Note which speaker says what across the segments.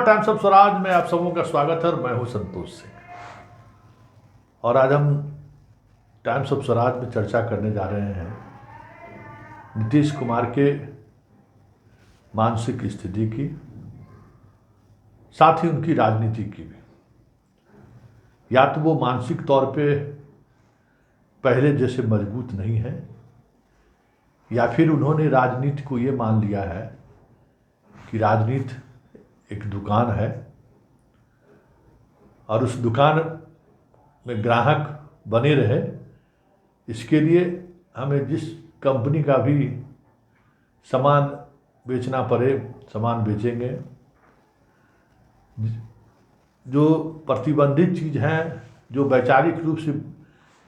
Speaker 1: Times of Swaraj में आप सबों का स्वागत है और मैं हूं संतोष सिंह। और आज हम टाइम्स ऑफ स्वराज में चर्चा करने जा रहे हैं नीतीश कुमार के मानसिक स्थिति की, साथ ही उनकी राजनीति की भी। या तो वो मानसिक तौर पे पहले जैसे मजबूत नहीं है, या फिर उन्होंने राजनीति को ये मान लिया है कि राजनीति एक दुकान है और उस दुकान में ग्राहक बने रहे, इसके लिए हमें जिस कंपनी का भी सामान बेचना पड़े सामान बेचेंगे। जो प्रतिबंधित चीज़ है, जो वैचारिक रूप से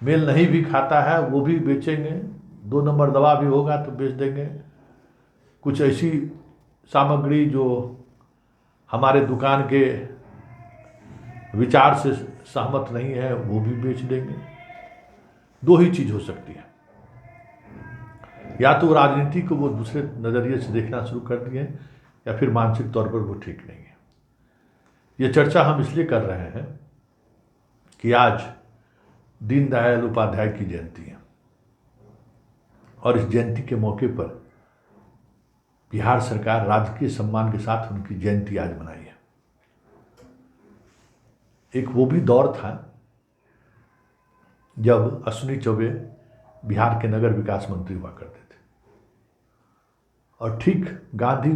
Speaker 1: मेल नहीं भी खाता है, वो भी बेचेंगे। 2 नंबर दवा भी होगा तो बेच देंगे। कुछ ऐसी सामग्री जो हमारे दुकान के विचार से सहमत नहीं है, वो भी बेच देंगे। 2 ही चीज़ हो सकती है, या तो राजनीति को वो दूसरे नज़रिए से देखना शुरू कर दिए, या फिर मानसिक तौर पर वो ठीक नहीं है। ये चर्चा हम इसलिए कर रहे हैं कि आज दीनदयाल उपाध्याय की जयंती है और इस जयंती के मौके पर बिहार सरकार राजकीय सम्मान के साथ उनकी जयंती आज मनाई है। एक वो भी दौर था जब अश्विनी चौबे बिहार के नगर विकास मंत्री हुआ करते थे, और ठीक गांधी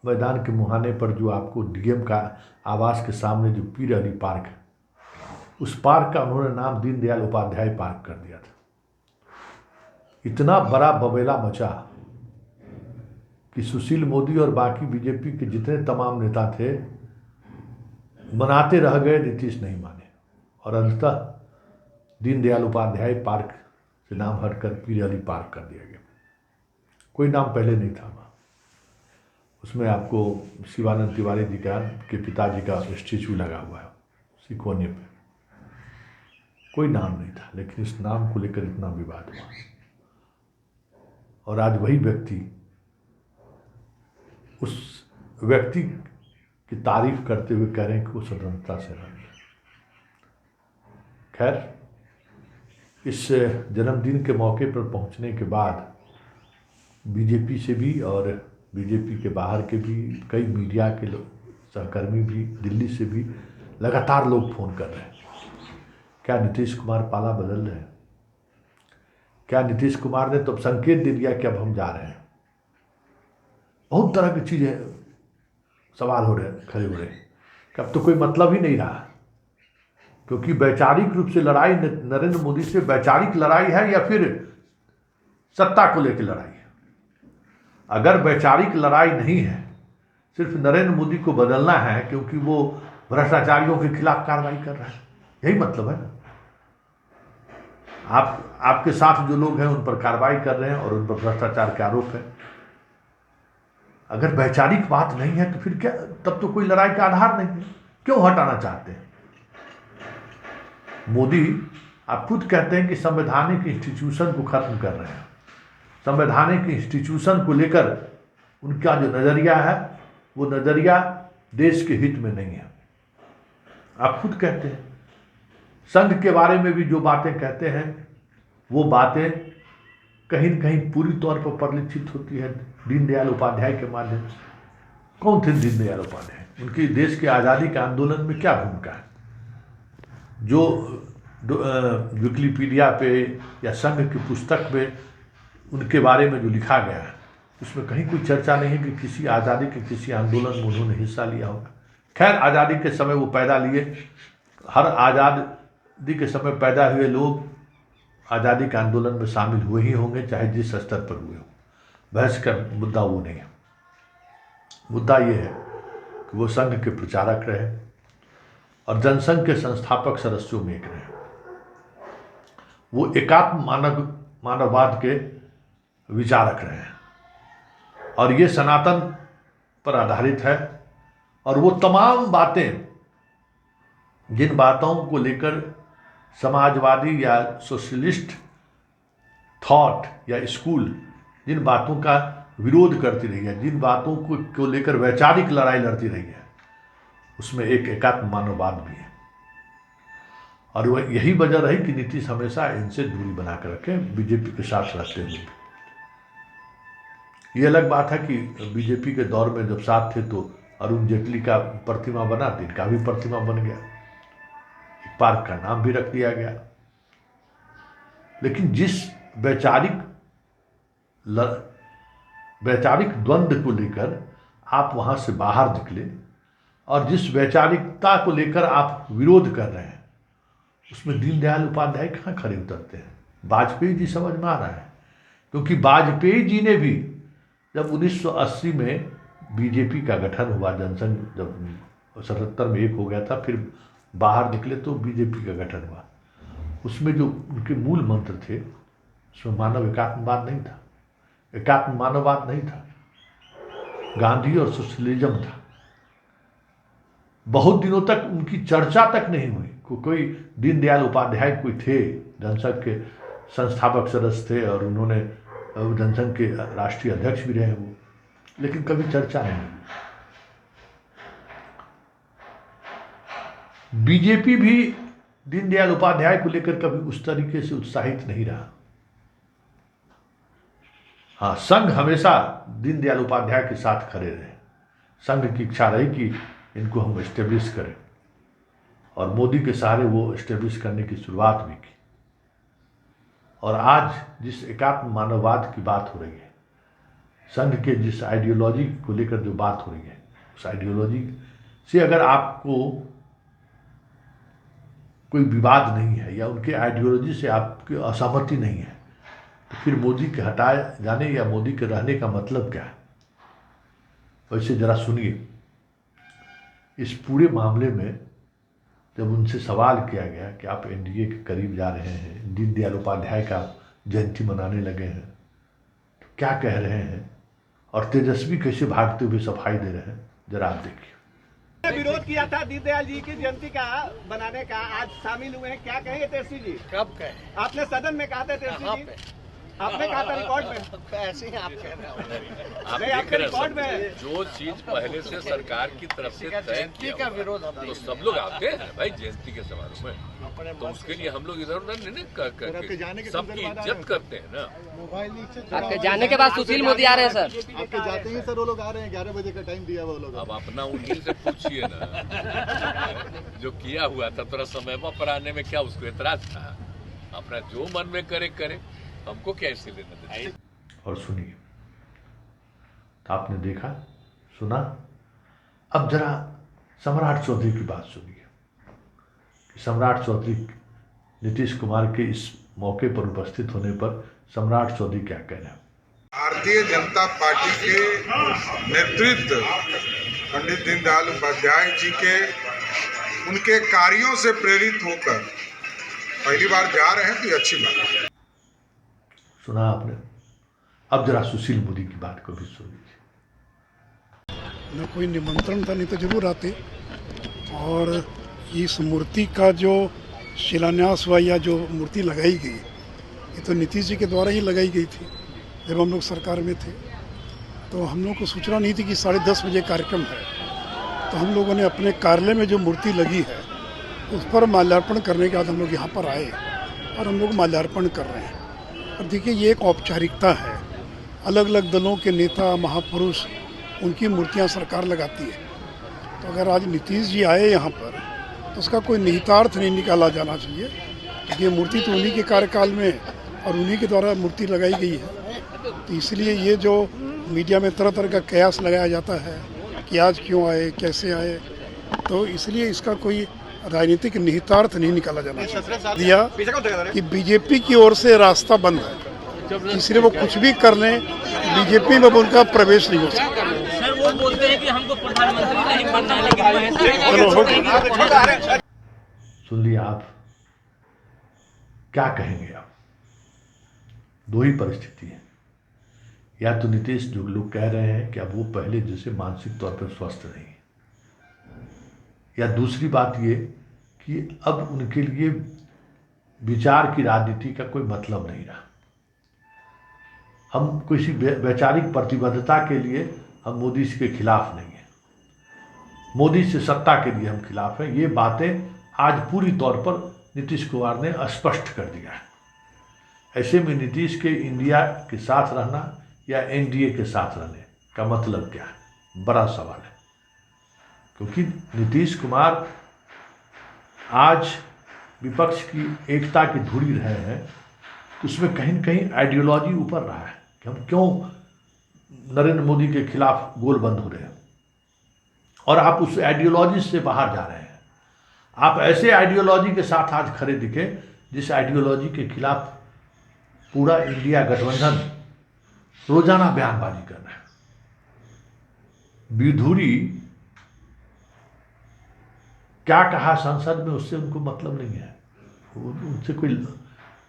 Speaker 1: मैदान के मुहाने पर जो आपको डीएम का आवास के सामने जो पीर अली पार्क है, उस पार्क का उन्होंने नाम दीनदयाल उपाध्याय पार्क कर दिया था। इतना बड़ा बबेला मचा कि सुशील मोदी और बाकी बीजेपी के जितने तमाम नेता थे मनाते रह गए, नीतीश नहीं माने, और अंततः दीनदयाल उपाध्याय पार्क से नाम हटकर पीर अली पार्क कर दिया गया। कोई नाम पहले नहीं था वहाँ। उसमें आपको शिवानंद तिवारी जी के पिताजी का स्टैचू लगा हुआ है उसी कोने पे। कोई नाम नहीं था, लेकिन इस नाम को लेकर इतना विवाद हुआ, और आज वही व्यक्ति उस व्यक्ति की तारीफ करते हुए कह रहे हैं कि वो स्वतंत्रता सेनानी है। खैर, इस जन्मदिन के मौके पर पहुंचने के बाद बीजेपी से भी और बीजेपी के बाहर के भी कई मीडिया के सहकर्मी भी, दिल्ली से भी लगातार लोग फ़ोन कर रहे हैं। क्या नीतीश कुमार पाला बदल रहे हैं? क्या नीतीश कुमार ने तो संकेत दे दिया कि अब हम जा रहे हैं? बहुत तरह की चीज़ें सवाल हो रहे हैं, खड़े हो रहे हैं कि अब तो कोई मतलब ही नहीं रहा, क्योंकि वैचारिक रूप से लड़ाई नरेंद्र मोदी से वैचारिक लड़ाई है या फिर सत्ता को लेकर लड़ाई है। अगर वैचारिक लड़ाई नहीं है, सिर्फ नरेंद्र मोदी को बदलना है क्योंकि वो भ्रष्टाचारियों के खिलाफ कार्रवाई कर रहा है, यही मतलब है ना। आपके साथ जो लोग हैं उन पर कार्रवाई कर रहे हैं और उन पर भ्रष्टाचार के आरोप है। अगर वैचारिक बात नहीं है तो फिर क्या, तब तो कोई लड़ाई का आधार नहीं है। क्यों हटाना चाहते हैं? मोदी आप खुद कहते हैं कि संवैधानिक इंस्टीट्यूशन को खत्म कर रहे हैं। संवैधानिक इंस्टीट्यूशन को लेकर उनका जो नज़रिया है, वो नज़रिया देश के हित में नहीं है। आप खुद कहते हैं। संघ के बारे में भी जो बातें कहते हैं, वो बातें कहीं न कहीं पूरी तौर पर परिलक्षित होती है दीनदयाल उपाध्याय के माध्यम से। कौन थे दीनदयाल उपाध्याय? उनकी देश के आज़ादी के आंदोलन में क्या भूमिका है? जो विकिपीडिया पे या संघ की पुस्तक में उनके बारे में जो लिखा गया है, उसमें कहीं कोई चर्चा नहीं है कि किसी आज़ादी के किसी आंदोलन में उन्होंने हिस्सा लिया होगा। खैर, आज़ादी के समय वो पैदा लिए। हर आज़ादी के समय पैदा हुए लोग आज़ादी के आंदोलन में शामिल हुए ही होंगे, चाहे जिस स्तर पर हुए हो। बहस का मुद्दा वो नहीं है। मुद्दा ये है कि वो संघ के प्रचारक रहे और जनसंघ के संस्थापक सदस्यों में एक रहे। वो एकात्म मानववाद के विचारक रहे हैं, और ये सनातन पर आधारित है। और वो तमाम बातें, जिन बातों को लेकर समाजवादी या सोशलिस्ट थॉट या स्कूल जिन बातों का विरोध करती रही है, जिन बातों को लेकर वैचारिक लड़ाई लड़ती रही है, उसमें एक एकात्म मानववाद भी है। और वह यही वजह रही कि नीतीश हमेशा इनसे दूरी बना कर रखे, बीजेपी के साथ रहते हुए भी। ये अलग बात है कि बीजेपी के दौर में जब साथ थे तो अरुण जेटली का प्रतिमा बना, तो इनका भी प्रतिमा बन गया, एक पार्क का नाम भी रख दिया गया। लेकिन जिस वैचारिक द्वंद्व को लेकर आप वहां से बाहर निकले और जिस वैचारिकता को लेकर आप विरोध कर रहे हैं, उसमें दीनदयाल उपाध्याय कहाँ खड़े उतरते हैं? वाजपेयी जी समझ में आ रहा है, क्योंकि वाजपेयी जी ने भी जब 1980 में बीजेपी का गठन हुआ, जनसंघ जब 77 में एक हो गया था, फिर बाहर निकले तो बीजेपी का गठन हुआ। उसमें जो उनके मूल मंत्र थे, उसमें मानव एकात्मवाद नहीं था, एकात्म मानववाद नहीं था, गांधी और सोशलिज्म था। बहुत दिनों तक उनकी चर्चा तक नहीं हुई। कोई दीनदयाल उपाध्याय कोई थे, जनसंघ के संस्थापक सदस्य थे और उन्होंने जनसंघ के राष्ट्रीय अध्यक्ष भी रहे वो, लेकिन कभी चर्चा नहीं हुई। बीजेपी भी दीनदयाल उपाध्याय को लेकर कभी उस तरीके से उत्साहित नहीं रहा। हाँ, संघ हमेशा दीनदयाल उपाध्याय के साथ खड़े रहे। संघ की इच्छा रही कि इनको हम एस्टेब्लिश करें, और मोदी के सहारे वो एस्टेब्लिश करने की शुरुआत भी की। और आज जिस एकात्म मानववाद की बात हो रही है, संघ के जिस आइडियोलॉजी को लेकर जो बात हो रही है, उस आइडियोलॉजी से अगर आपको कोई विवाद नहीं है या उनके आइडियोलॉजी से आपकी असहमति नहीं है, तो फिर मोदी के हटाए जाने या मोदी के रहने का मतलब क्या है? वैसे जरा सुनिए, इस पूरे मामले में जब उनसे सवाल किया गया कि आप एनडीए के करीब जा रहे हैं, दीनदयाल उपाध्याय का जयंती मनाने लगे हैं, तो क्या कह रहे हैं, और तेजस्वी कैसे भागते हुए सफाई दे रहे हैं, जरा आप देखिए।
Speaker 2: विरोध किया था दीनदयाल जी की जयंती का बनाने का, आज शामिल हुए हैं, क्या कहेंगे तेजस्वी जी?
Speaker 3: कब कहे?
Speaker 2: आपने सदन में कहा था तेजस्वी जी, आपने कहा था रिकॉर्ड में,
Speaker 3: ऐसे ही आप कह रहे हो।
Speaker 2: नहीं आपके रिकॉर्ड में
Speaker 4: जो चीज पहले से सरकार की तरफ से तय
Speaker 3: जयंती का विरोध हम
Speaker 4: तो सब लोग आते हैं भाई जयंती के समारोह में, तो उसके लिए हम लोग इधर उधर नहीं करके सबकी इज्जत करते हैं ना।
Speaker 5: आपके जाने के बाद सुशील मोदी आ रहे हैं सर।
Speaker 6: आपके जाते ही सर वो लोग आ रहे हैं, 11 बजे का टाइम दिया वो लोग।
Speaker 4: अब अपना उन्हीं से पूछिए ना, जो किया हुआ था थोड़ा समय पर आने में क्या उसको एतराज था? अपना जो मन में करे, हमको क्या इससे लेना देना।
Speaker 1: और सुनिए, तो आपने देखा सुना, अब जरा सम्राट चौधरी की बात सुनिए कि सम्राट चौधरी नीतीश कुमार के इस मौके पर उपस्थित होने पर सम्राट चौधरी क्या कह रहे हैं।
Speaker 7: भारतीय जनता पार्टी के नेतृत्व पंडित दीनदयाल उपाध्याय जी के उनके कार्यों से प्रेरित होकर पहली बार जा रहे हैं, तो ये अच्छी बात है।
Speaker 1: सुना आपने, अब जरा सुशील मोदी की बात को भी सुन लीजिए।
Speaker 8: न कोई निमंत्रण था, नहीं तो जरूर आते। और इस मूर्ति का जो शिलान्यास हुआ या जो मूर्ति लगाई गई, ये तो नीतीश जी के द्वारा ही लगाई गई थी। जब हम लोग सरकार में थे तो हम लोग को सूचना नहीं थी कि 10:30 बजे कार्यक्रम है, तो हम लोगों ने अपने कार्यालय में जो मूर्ति लगी है उस पर माल्यार्पण करने के बाद हम लोग यहाँ पर आए और हम लोग माल्यार्पण कर रहे हैं। और देखिए, ये एक औपचारिकता है, अलग अलग दलों के नेता महापुरुष उनकी मूर्तियां सरकार लगाती है। तो अगर आज नीतीश जी आए यहाँ पर तो उसका कोई निहितार्थ नहीं निकाला जाना चाहिए, क्योंकि ये मूर्ति तो उन्हीं के कार्यकाल में और उन्हीं के द्वारा मूर्ति लगाई गई है। तो इसलिए ये जो मीडिया में तरह तरह का कयास लगाया जाता है कि आज क्यों आए, कैसे आए, तो इसलिए इसका कोई राजनीतिक निहितार्थ नहीं निकाला जाना चाहिए। दिया कि बीजेपी की ओर से रास्ता बंद है, इसलिए वो कुछ भी कर लें, बीजेपी में उनका प्रवेश नहीं हो सकता।
Speaker 5: सर वो बोलते हैं कि हमको प्रधानमंत्री नहीं बनना है, लेकिन
Speaker 1: सुन लिया आप, क्या कहेंगे आप? दो ही परिस्थिति है, या तो नीतीश जो लोग कह रहे हैं कि अब वो पहले जैसे मानसिक तौर पर स्वस्थ नहीं है, या दूसरी बात ये कि अब उनके लिए विचार की राजनीति का कोई मतलब नहीं रहा। हम किसी वैचारिक प्रतिबद्धता के लिए हम मोदी जी के खिलाफ नहीं हैं, मोदी से सत्ता के लिए हम खिलाफ हैं, ये बातें आज पूरी तौर पर नीतीश कुमार ने स्पष्ट कर दिया है। ऐसे में नीतीश के इंडिया के साथ रहना या एनडीए के साथ रहने का मतलब क्या है, बड़ा सवाल है। क्योंकि नीतीश कुमार आज विपक्ष की एकता की धुरी रहे हैं, तो उसमें कहीं न कहीं आइडियोलॉजी ऊपर रहा है कि हम क्यों नरेंद्र मोदी के खिलाफ गोल बंद हो रहे हैं, और आप उस आइडियोलॉजी से बाहर जा रहे हैं। आप ऐसे आइडियोलॉजी के साथ आज खड़े दिखे जिस आइडियोलॉजी के खिलाफ पूरा इंडिया गठबंधन रोजाना बयानबाजी कर रहा है। विधुरी क्या कहा संसद में उससे उनको मतलब नहीं है, उनसे कोई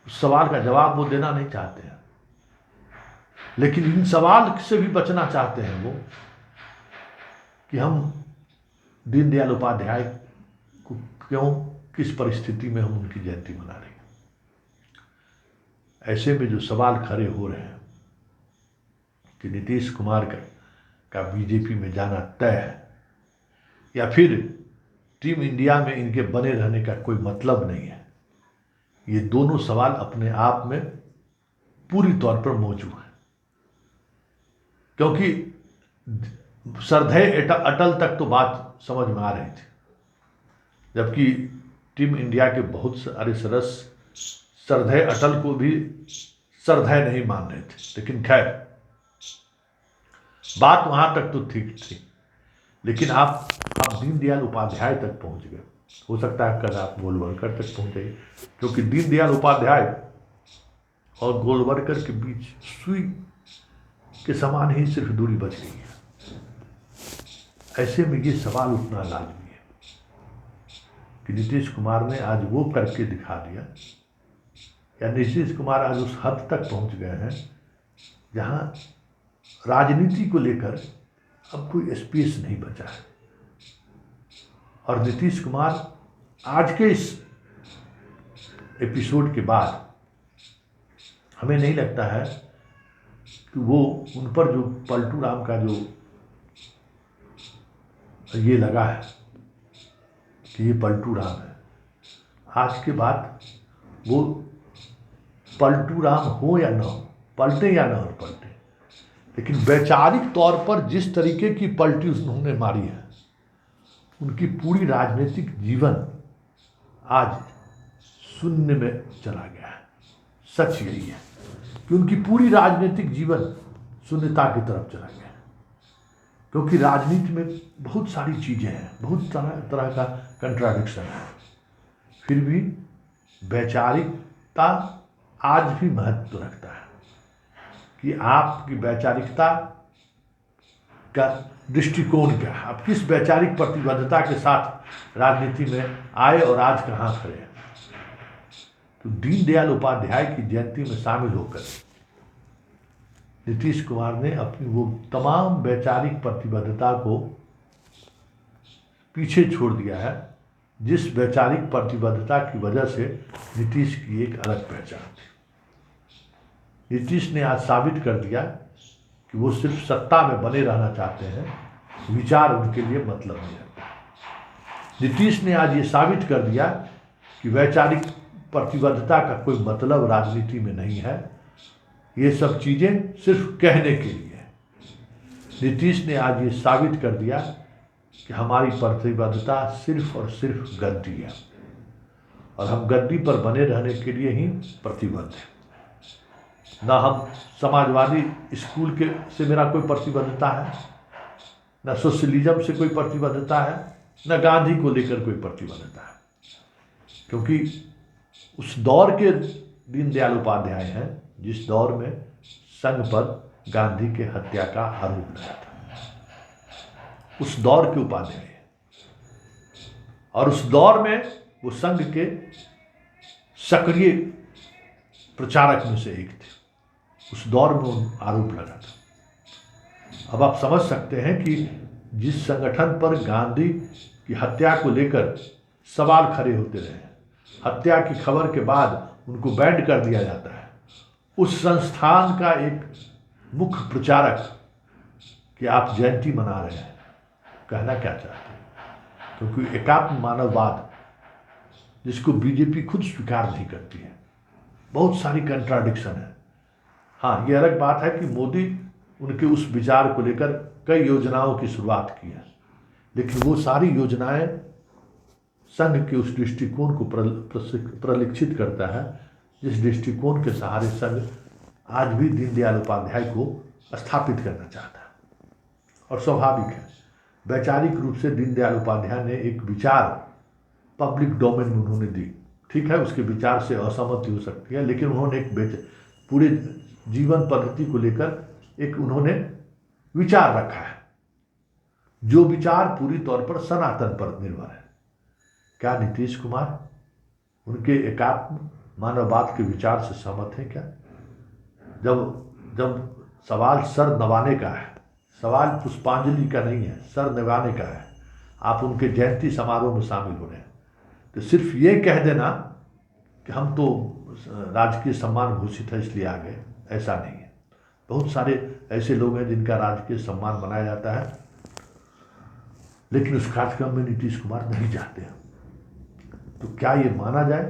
Speaker 1: सवाल का जवाब वो देना नहीं चाहते हैं, लेकिन इन सवाल से भी बचना चाहते हैं वो कि हम दीनदयाल उपाध्याय को क्यों, किस परिस्थिति में हम उनकी जयंती मना रहे हैं। ऐसे में जो सवाल खड़े हो रहे हैं कि नीतीश कुमार का बीजेपी में जाना तय है या फिर टीम इंडिया में इनके बने रहने का कोई मतलब नहीं है, ये दोनों सवाल अपने आप में पूरी तौर पर मौजूद हैं। क्योंकि सरधय अटल तक तो बात समझ में आ रही थी, जबकि टीम इंडिया के बहुत सारे सदस्य सरधय अटल को भी सरधय नहीं मान रहे थे। लेकिन खैर बात वहां तक तो ठीक थी, लेकिन आप दीनदयाल उपाध्याय तक पहुंच गए। हो सकता है कल आप गोलवलकर तक पहुंचे, क्योंकि दीनदयाल उपाध्याय और गोलवलकर के बीच सुई के समान ही सिर्फ दूरी बच गई है। ऐसे में ये सवाल उठना लाजमी है कि नीतीश कुमार ने आज वो करके दिखा दिया, या नीतीश कुमार आज उस हद तक पहुंच गए हैं जहां राजनीति को लेकर अब कोई स्पेस नहीं बचा है। और नीतीश कुमार आज के इस एपिसोड के बाद हमें नहीं लगता है कि वो उन पर जो पलटू राम का जो ये लगा है कि ये पलटू राम है, आज के बाद वो पलटू राम हो या ना हो, पलटे या ना पलटे, लेकिन वैचारिक तौर पर जिस तरीके की पलटी उन्होंने मारी है, उनकी पूरी राजनीतिक जीवन आज शून्य में चला गया है। सच यही है कि उनकी पूरी राजनीतिक जीवन शून्यता की तरफ चला गया है, क्योंकि राजनीति में बहुत सारी चीज़ें हैं, बहुत तरह का कंट्राडिक्शन है, फिर भी वैचारिकता आज भी महत्व रखता है कि आपकी वैचारिकता का दृष्टिकोण क्या है, आप किस वैचारिक प्रतिबद्धता के साथ राजनीति में आए और आज कहाँ खड़े हैं। तो दीनदयाल उपाध्याय की जयंती में शामिल होकर नीतीश कुमार ने अपनी वो तमाम वैचारिक प्रतिबद्धता को पीछे छोड़ दिया है, जिस वैचारिक प्रतिबद्धता की वजह से नीतीश की एक अलग पहचान थी। नीतीश ने आज साबित कर दिया कि वो सिर्फ सत्ता में बने रहना चाहते हैं, विचार उनके लिए मतलब नहीं रखता। नीतीश ने आज ये साबित कर दिया कि वैचारिक प्रतिबद्धता का कोई मतलब राजनीति में नहीं है, ये सब चीज़ें सिर्फ कहने के लिए है। नीतीश ने आज ये साबित कर दिया कि हमारी प्रतिबद्धता सिर्फ और सिर्फ गद्दी है, और हम गद्दी पर बने रहने के लिए ही प्रतिबद्ध हैं। ना हम समाजवादी स्कूल के से मेरा कोई प्रतिबद्धता है, ना सोशलिज्म से कोई प्रतिबद्धता है, ना गांधी को लेकर कोई प्रतिबद्धता है, क्योंकि उस दौर के दीनदयाल उपाध्याय हैं जिस दौर में संघ पर गांधी के हत्या का आरोप लगा था। उस दौर के उपाध्याय हैं, और उस दौर में वो संघ के सक्रिय प्रचारक में से एक थे। उस दौर में आरोप लगा था। अब आप समझ सकते हैं कि जिस संगठन पर गांधी की हत्या को लेकर सवाल खड़े होते रहे, हत्या की खबर के बाद उनको बैंड कर दिया जाता है, उस संस्थान का एक मुख्य प्रचारक कि आप जयंती मना रहे हैं, कहना क्या चाहते हैं? क्योंकि एकात्म मानववाद जिसको बीजेपी खुद स्वीकार नहीं करती है, बहुत सारी कंट्राडिक्शन है। हाँ, ये अलग बात है कि मोदी उनके उस विचार को लेकर कई योजनाओं की शुरुआत की है, लेकिन वो सारी योजनाएं संघ के उस दृष्टिकोण को प्रलिखित करता है जिस दृष्टिकोण के सहारे संघ आज भी दीनदयाल उपाध्याय को स्थापित करना चाहता है। और स्वाभाविक है, वैचारिक रूप से दीनदयाल उपाध्याय ने एक विचार पब्लिक डोमेन में उन्होंने दी। ठीक है, उसके विचार से असहमति हो सकती है, लेकिन उन्होंने एक पूरे जीवन पद्धति को लेकर एक उन्होंने विचार रखा है, जो विचार पूरी तौर पर सनातन पर निर्भर है। क्या नीतीश कुमार उनके एकात्म मानववाद के विचार से सहमत हैं क्या? जब सवाल सर नवाने का है, सवाल पुष्पांजलि का नहीं है, सर नवाने का है, आप उनके जयंती समारोह में शामिल हो रहे हैं, तो सिर्फ ये कह देना कि हम तो राजकीय सम्मान घोषित है इसलिए आ गए, ऐसा नहीं है। बहुत सारे ऐसे लोग हैं जिनका राजकीय सम्मान मनाया जाता है, लेकिन उस कार्यक्रम में नीतीश कुमार नहीं जाते हैं। तो क्या ये माना जाए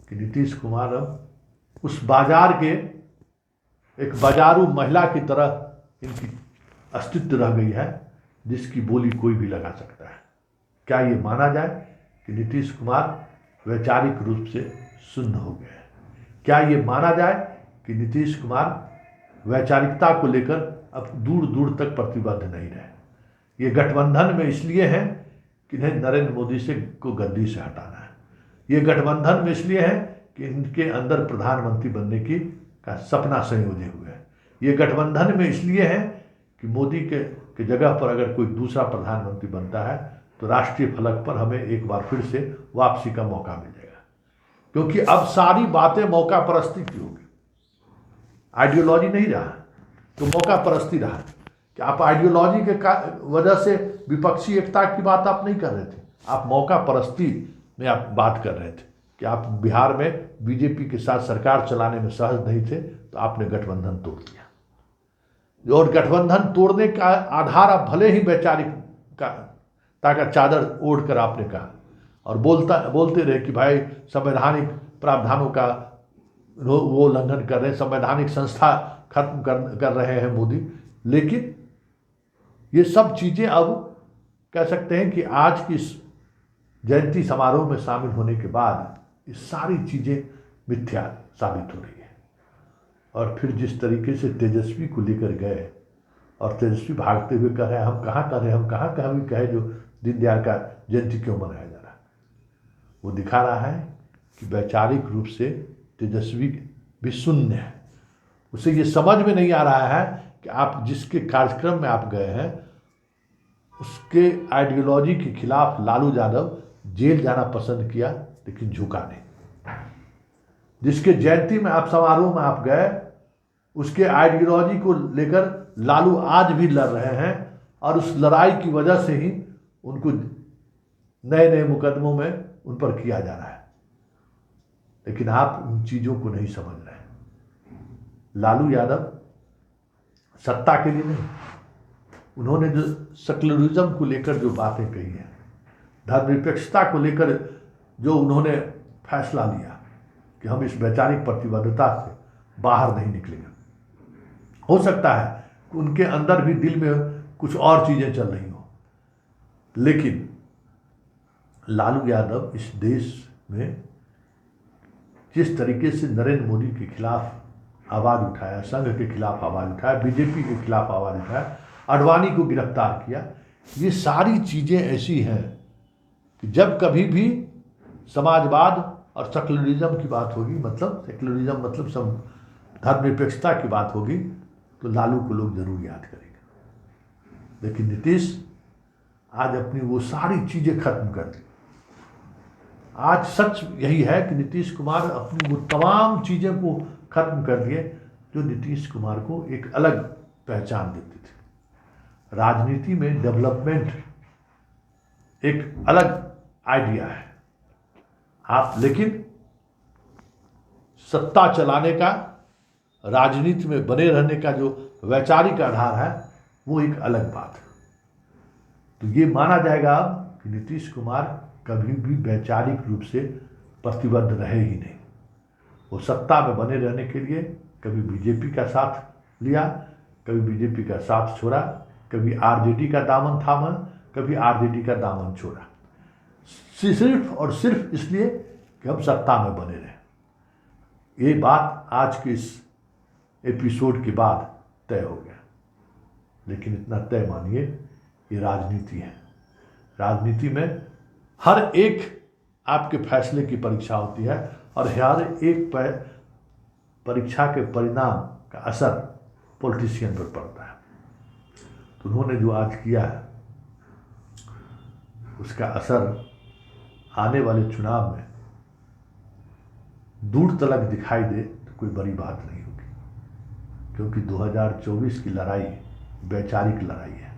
Speaker 1: कि नीतीश कुमार अब उस बाजार के एक बाजारू महिला की तरह इनकी अस्तित्व रह गई है जिसकी बोली कोई भी लगा सकता है? क्या ये माना जाए कि नीतीश कुमार वैचारिक रूप से शून्य हो गए हैं? क्या ये माना जाए कि नीतीश कुमार वैचारिकता को लेकर अब दूर दूर तक प्रतिबद्ध नहीं रहे? ये गठबंधन में इसलिए है कि इन्हें नरेंद्र मोदी से को गद्दी से हटाना है। ये गठबंधन में इसलिए है कि इनके अंदर प्रधानमंत्री बनने की का सपना संयोजे हुए है। ये गठबंधन में इसलिए है कि मोदी के जगह पर अगर कोई दूसरा प्रधानमंत्री बनता है तो राष्ट्रीय फलक पर हमें एक बार फिर से वापसी का मौका मिल जाएगा, क्योंकि अब सारी बातें मौका परस्ती की होगी। आइडियोलॉजी नहीं रहा तो मौका परस्ती रहा कि आप आइडियोलॉजी के वजह से विपक्षी एकता की बात आप नहीं कर रहे थे, आप मौका परस्ती में आप बात कर रहे थे कि आप बिहार में बीजेपी के साथ सरकार चलाने में सहज नहीं थे, तो आपने गठबंधन तोड़ दिया। और गठबंधन तोड़ने का आधार आप भले ही वैचारिकता का चादर ओढ़कर आपने कहा और बोलते रहे कि भाई संवैधानिक प्रावधानों का वो उल्लंघन कर रहे हैं, संवैधानिक संस्था खत्म कर रहे हैं मोदी। लेकिन ये सब चीज़ें अब कह सकते हैं कि आज की जयंती समारोह में शामिल होने के बाद ये सारी चीज़ें मिथ्या साबित हो रही है। और फिर जिस तरीके से तेजस्वी को लेकर गए और तेजस्वी भागते हुए कह रहे हैं हम कहाँ कर रहे हैं, हम कहाँ कहे जो दीनदयाल का जयंती क्यों मनाया जा रहा है, वो दिखा रहा है कि वैचारिक रूप से तेजस्वी भी शून्य है। उसे ये समझ में नहीं आ रहा है कि आप जिसके कार्यक्रम में आप गए हैं उसके आइडियोलॉजी के खिलाफ लालू यादव जेल जाना पसंद किया, लेकिन झुका नहीं। जिसके जयंती में आप समारोह में आप गए उसके आइडियोलॉजी को लेकर लालू आज भी लड़ रहे हैं और उस लड़ाई की वजह से ही उनको नए नए मुकदमों में उन पर किया जा रहा है। लेकिन आप उन चीज़ों को नहीं समझ रहे हैं। लालू यादव सत्ता के लिए नहीं, उन्होंने जो सेक्युलरिज्म को लेकर जो बातें कही हैं, धर्मनिरपेक्षता को लेकर जो उन्होंने फैसला लिया कि हम इस वैचारिक प्रतिबद्धता से बाहर नहीं निकलेंगे। हो सकता है कि उनके अंदर भी दिल में कुछ और चीज़ें चल रही हों, लेकिन लालू यादव इस देश में जिस तरीके से नरेंद्र मोदी के खिलाफ आवाज़ उठाया, संघ के खिलाफ आवाज़ उठाया, बीजेपी के खिलाफ आवाज़ उठाया, आडवाणी को गिरफ्तार किया, ये सारी चीज़ें ऐसी हैं कि जब कभी भी समाजवाद और सेक्युलरिज्म की बात होगी, मतलब सेक्युलरिज्म मतलब सब धर्मनिरपेक्षता की बात होगी, तो लालू को लोग जरूर याद करेंगे। लेकिन नीतीश आज अपनी वो सारी चीज़ें खत्म कर दी। आज सच यही है कि नीतीश कुमार अपनी वो तमाम चीज़ें को खत्म कर दिए जो नीतीश कुमार को एक अलग पहचान देती थी। राजनीति में डेवलपमेंट एक अलग आइडिया है, आप लेकिन सत्ता चलाने का, राजनीति में बने रहने का जो वैचारिक आधार है वो एक अलग बात है। तो ये माना जाएगा अब कि नीतीश कुमार कभी भी वैचारिक रूप से प्रतिबद्ध रहे ही नहीं। वो सत्ता में बने रहने के लिए कभी बीजेपी का साथ लिया, कभी बीजेपी का साथ छोड़ा, कभी आरजेडी का दामन थामा, कभी आरजेडी का दामन छोड़ा, सिर्फ और सिर्फ इसलिए कि हम सत्ता में बने रहे। ये बात आज के इस एपिसोड के बाद तय हो गया। लेकिन इतना तय मानिए, ये राजनीति है। राजनीति में हर एक आपके फैसले की परीक्षा होती है और हर एक परीक्षा के परिणाम का असर पॉलिटिशियन पर पड़ता है। तो उन्होंने जो आज किया है उसका असर आने वाले चुनाव में दूर तलक दिखाई दे तो कोई बड़ी बात नहीं होगी, क्योंकि 2024 की लड़ाई वैचारिक लड़ाई है।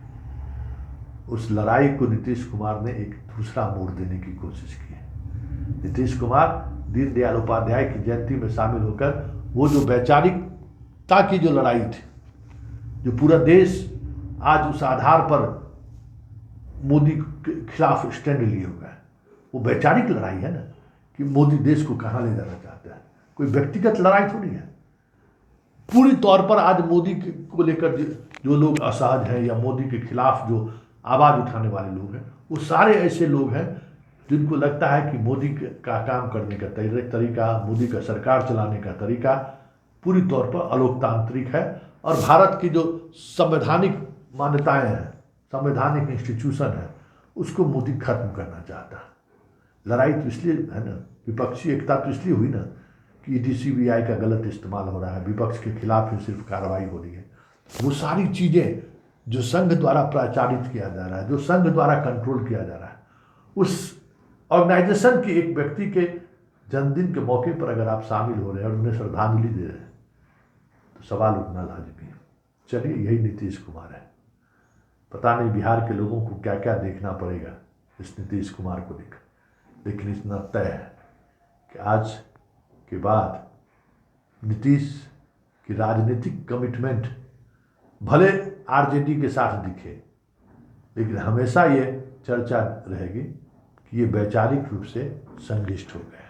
Speaker 1: उस लड़ाई को नीतीश कुमार ने एक दूसरा मोड़ देने की कोशिश की है। नीतीश कुमार दीनदयाल उपाध्याय की जयंती में शामिल होकर वो जो वैचारिकता की जो लड़ाई थी, जो पूरा देश आज उस आधार पर मोदी के खिलाफ स्टैंड लिए हुआ है, वो वैचारिक लड़ाई है ना, कि मोदी देश को कहाँ ले जाना चाहता है। कोई व्यक्तिगत लड़ाई थोड़ी है। पूरी तौर पर आज मोदी को लेकर जो लोग असहज हैं या मोदी के खिलाफ जो आवाज़ उठाने वाले लोग हैं, वो सारे ऐसे लोग हैं जिनको लगता है कि मोदी का काम करने का तरीका, मोदी का सरकार चलाने का तरीका पूरी तौर पर अलोकतांत्रिक है और भारत की जो संवैधानिक मान्यताएं हैं, संवैधानिक इंस्टीट्यूशन है, उसको मोदी खत्म करना चाहता है। लड़ाई तो इसलिए है ना, विपक्षी एकता तो इसलिए हुई ना कि ईडी-सीबीआई का गलत इस्तेमाल हो रहा है, विपक्ष के खिलाफ ही सिर्फ कार्रवाई हो रही है। वो सारी चीज़ें जो संघ द्वारा प्रचारित किया जा रहा है, जो संघ द्वारा कंट्रोल किया जा रहा है, उस ऑर्गेनाइजेशन के एक व्यक्ति के जन्मदिन के मौके पर अगर आप शामिल हो रहे हैं और उन्हें श्रद्धांजलि दे रहे हैं तो सवाल उठना लाजमी है। चलिए, यही नीतीश कुमार है। पता नहीं बिहार के लोगों को क्या क्या देखना पड़ेगा इस नीतीश कुमार को लेकर, लेकिन इतना तय है कि आज के बाद नीतीश की राजनीतिक कमिटमेंट भले आरजेडी के साथ दिखे, लेकिन हमेशा ये चर्चा रहेगी कि ये वैचारिक रूप से संश्लिष्ट हो गए।